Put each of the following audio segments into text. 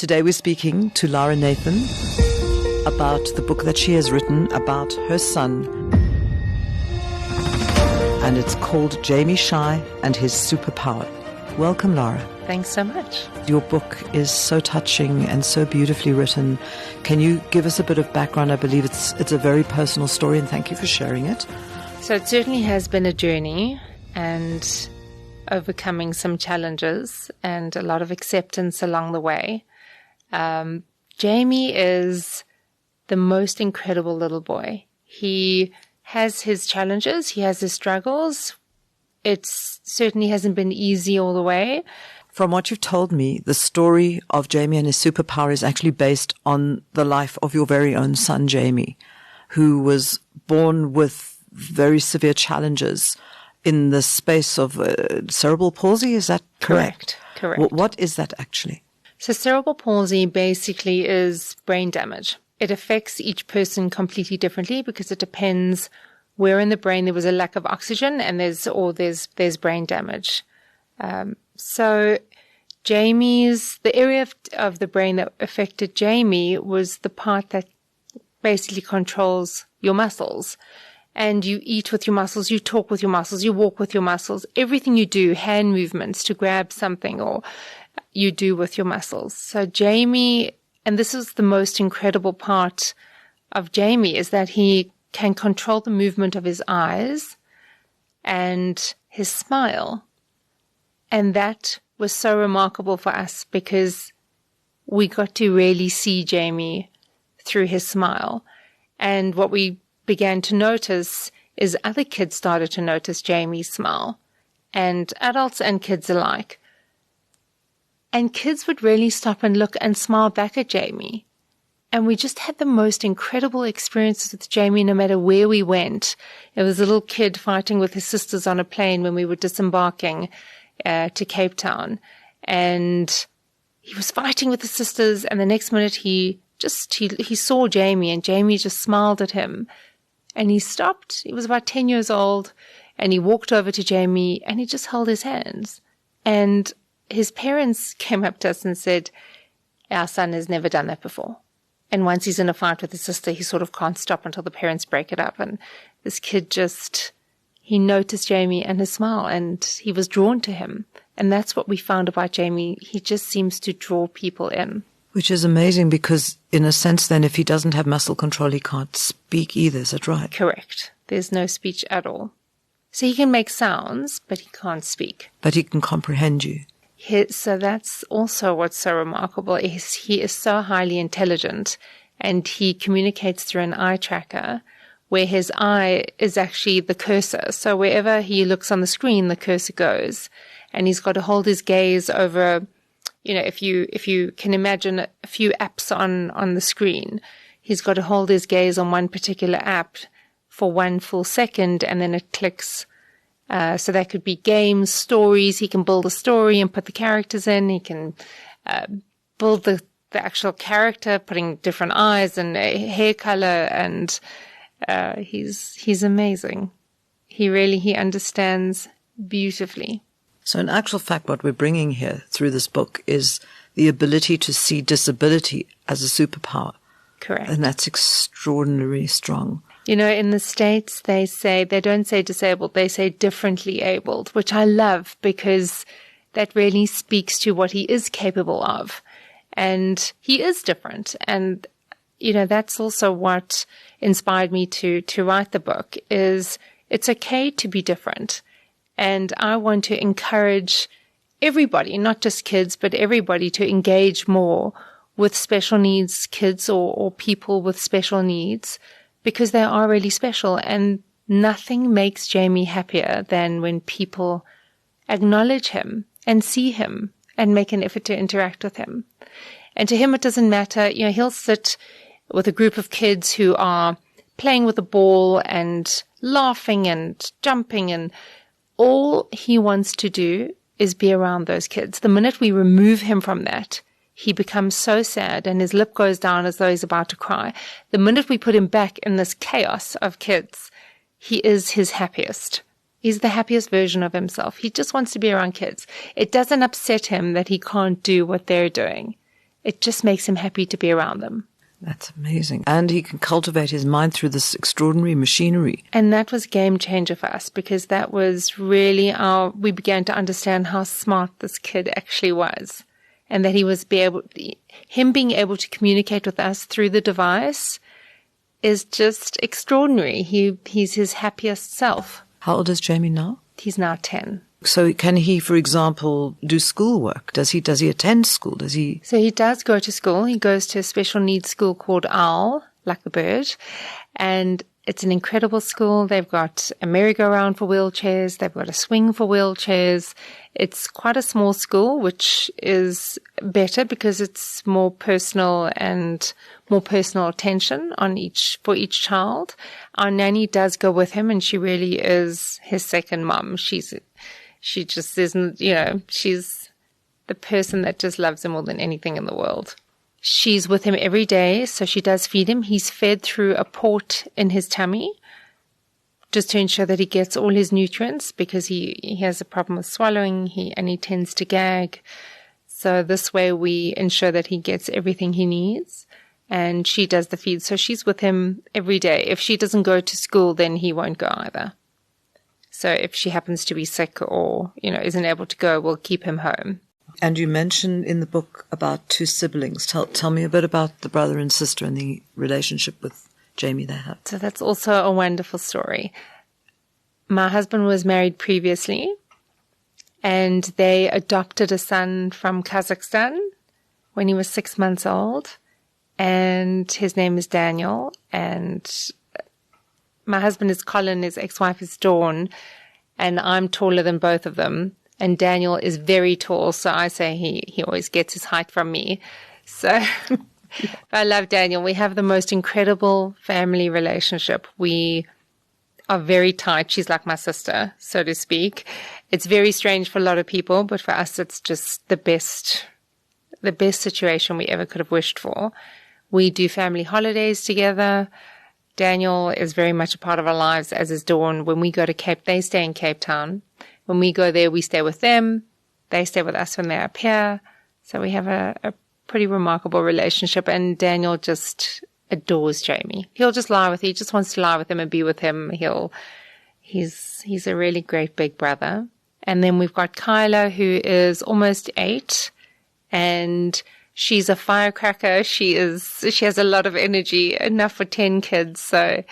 Today we're speaking to Lara Nathan about the book that she has written about her son. And it's called Jamie Shai and His Superpower. Welcome, Lara. Thanks so much. Your book is so touching and so beautifully written. Can you give us a bit of background? I believe it's a very personal story, and thank you for sharing it. So it certainly has been a journey and overcoming some challenges and a lot of acceptance along the way. Jamie is the most incredible little boy. He has his challenges. He has his struggles. It certainly hasn't been easy all the way. From what you've told me, the story of Jamie and his superpower is actually based on the life of your very own son, Jamie, who was born with very severe challenges in the space of cerebral palsy. Is that correct? Correct. What is that actually? So cerebral palsy basically is brain damage. It affects each person completely differently because it depends where in the brain there was a lack of oxygen and there's brain damage. So the area of the brain that affected Jamie was the part that basically controls your muscles. And you eat with your muscles, you talk with your muscles, you walk with your muscles. Everything you do, hand movements to grab something, or you do with your muscles. So Jamie, and this is the most incredible part of Jamie, is that he can control the movement of his eyes and his smile. And that was so remarkable for us because we got to really see Jamie through his smile. And what we began to notice is other kids started to notice Jamie's smile, and adults and kids alike. And kids would really stop and look and smile back at Jamie. And we just had the most incredible experiences with Jamie no matter where we went. There was a little kid fighting with his sisters on a plane when we were disembarking to Cape Town. And he was fighting with his sisters, and the next minute he saw Jamie, and Jamie just smiled at him. And he stopped. He was about 10 years old, and he walked over to Jamie, and he just held his hands. And his parents came up to us and said, our son has never done that before. And once he's in a fight with his sister, he sort of can't stop until the parents break it up. And this kid he noticed Jamie and his smile, and he was drawn to him. And that's what we found about Jamie. He just seems to draw people in. Which is amazing because, in a sense, then, if he doesn't have muscle control, he can't speak either. Is that right? Correct. There's no speech at all. So he can make sounds, but he can't speak. But he can comprehend you. So that's also what's so remarkable. He is so highly intelligent, and he communicates through an eye tracker where his eye is actually the cursor. So wherever he looks on the screen, the cursor goes. And he's got to hold his gaze over, if you can imagine a few apps on the screen, he's got to hold his gaze on one particular app for 1 full second, and then it clicks. So that could be games, stories. He can build a story and put the characters in. He can build the actual character, putting different eyes and hair color, and he's amazing. He understands beautifully. So in actual fact, what we're bringing here through this book is the ability to see disability as a superpower. Correct. And that's extraordinarily strong. In the States, they don't say disabled, they say differently abled, which I love because that really speaks to what he is capable of. And he is different. And, that's also what inspired me to write the book, is it's okay to be different. And I want to encourage everybody, not just kids, but everybody to engage more with special needs kids or people with special needs, because they are really special. And nothing makes Jamie happier than when people acknowledge him and see him and make an effort to interact with him. And to him, it doesn't matter. He'll sit with a group of kids who are playing with a ball and laughing and jumping, and all he wants to do is be around those kids. The minute we remove him from that, he becomes so sad and his lip goes down as though he's about to cry. The minute we put him back in this chaos of kids, he is his happiest. He's the happiest version of himself. He just wants to be around kids. It doesn't upset him that he can't do what they're doing. it just makes him happy to be around them. That's amazing. And he can cultivate his mind through this extraordinary machinery. And that was a game changer for us, because that was really we began to understand how smart this kid actually was. And that him being able to communicate with us through the device is just extraordinary. He's his happiest self. How old is Jamie now? He's now 10. So can he, for example, do schoolwork? Does he attend school? So he does go to school. He goes to a special needs school called OWL, like the bird. And it's an incredible school. They've got a merry-go-round for wheelchairs. They've got a swing for wheelchairs. It's quite a small school, which is better because it's more personal and more personal attention for each child. Our nanny does go with him, and she really is his second mum. She just isn't, she's the person that just loves him more than anything in the world. She's with him every day, so she does feed him. He's fed through a port in his tummy just to ensure that he gets all his nutrients, because he has a problem with swallowing and he tends to gag. So this way we ensure that he gets everything he needs, and she does the feed. So she's with him every day. If she doesn't go to school, then he won't go either. So if she happens to be sick or, isn't able to go, we'll keep him home. And you mentioned in the book about two siblings. Tell me a bit about the brother and sister and the relationship with Jamie they have. So that's also a wonderful story. My husband was married previously, and they adopted a son from Kazakhstan when he was 6 months old, and his name is Daniel, and my husband is Colin, his ex-wife is Dawn, and I'm taller than both of them. And Daniel is very tall, so I say he always gets his height from me. So I love Daniel. We have the most incredible family relationship. We are very tight. She's like my sister, so to speak. It's very strange for a lot of people, but for us, it's just the best situation we ever could have wished for. We do family holidays together. Daniel is very much a part of our lives, as is Dawn. When we go to they stay in Cape Town. When we go there, we stay with them. They stay with us when they're up here. So we have a pretty remarkable relationship. And Daniel just adores Jamie. He just wants to lie with him and be with him. He's a really great big brother. And then we've got Kyla, who is almost 8, and she's a firecracker. She has a lot of energy, enough for 10 kids. So,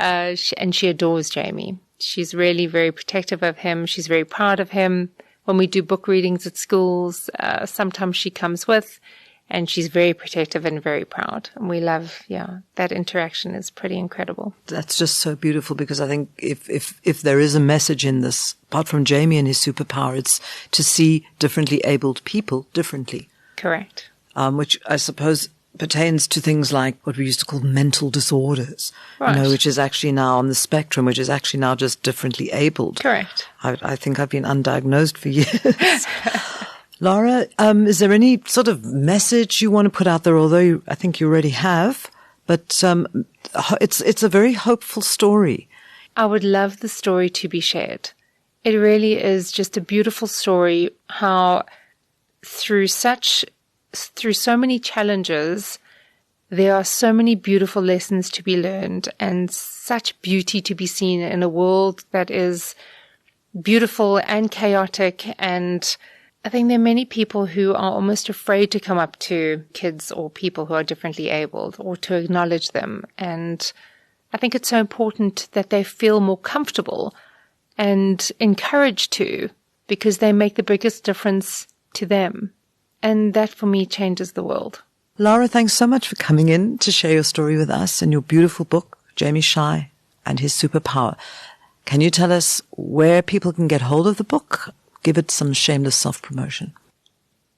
and she adores Jamie. She's really very protective of him. She's very proud of him. When we do book readings at schools, sometimes she comes with, and she's very protective and very proud. And we love, that interaction is pretty incredible. That's just so beautiful, because I think if there is a message in this, apart from Jamie and his superpower, it's to see differently abled people differently. Correct. Which I suppose pertains to things like what we used to call mental disorders, right. Which is actually now on the spectrum, which is actually now just differently abled. Correct. I think I've been undiagnosed for years. Lara, is there any sort of message you want to put out there, although I think you already have, but it's a very hopeful story. I would love the story to be shared. It really is just a beautiful story, how through so many challenges, there are so many beautiful lessons to be learned and such beauty to be seen in a world that is beautiful and chaotic. And I think there are many people who are almost afraid to come up to kids or people who are differently abled or to acknowledge them. And I think it's so important that they feel more comfortable and encouraged to, because they make the biggest difference to them. And that, for me, changes the world. Lara, thanks so much for coming in to share your story with us and your beautiful book, Jamie Shai and His Superpower. Can you tell us where people can get hold of the book? Give it some shameless self-promotion.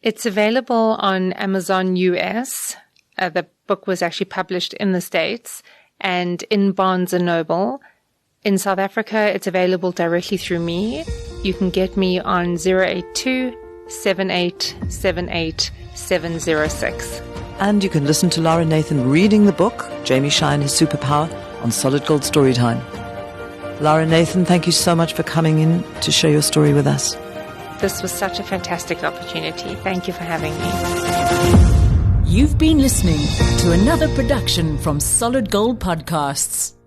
It's available on Amazon US. The book was actually published in the States, and in Barnes & Noble. In South Africa, it's available directly through me. You can get me on 082 7878 706. And you can listen to Lara Nathan reading the book, Jamie Shai and His Superpower, on Solid Gold Storytime. Lara Nathan, thank you so much for coming in to share your story with us. This was such a fantastic opportunity. Thank you for having me. You've been listening to another production from Solid Gold Podcasts.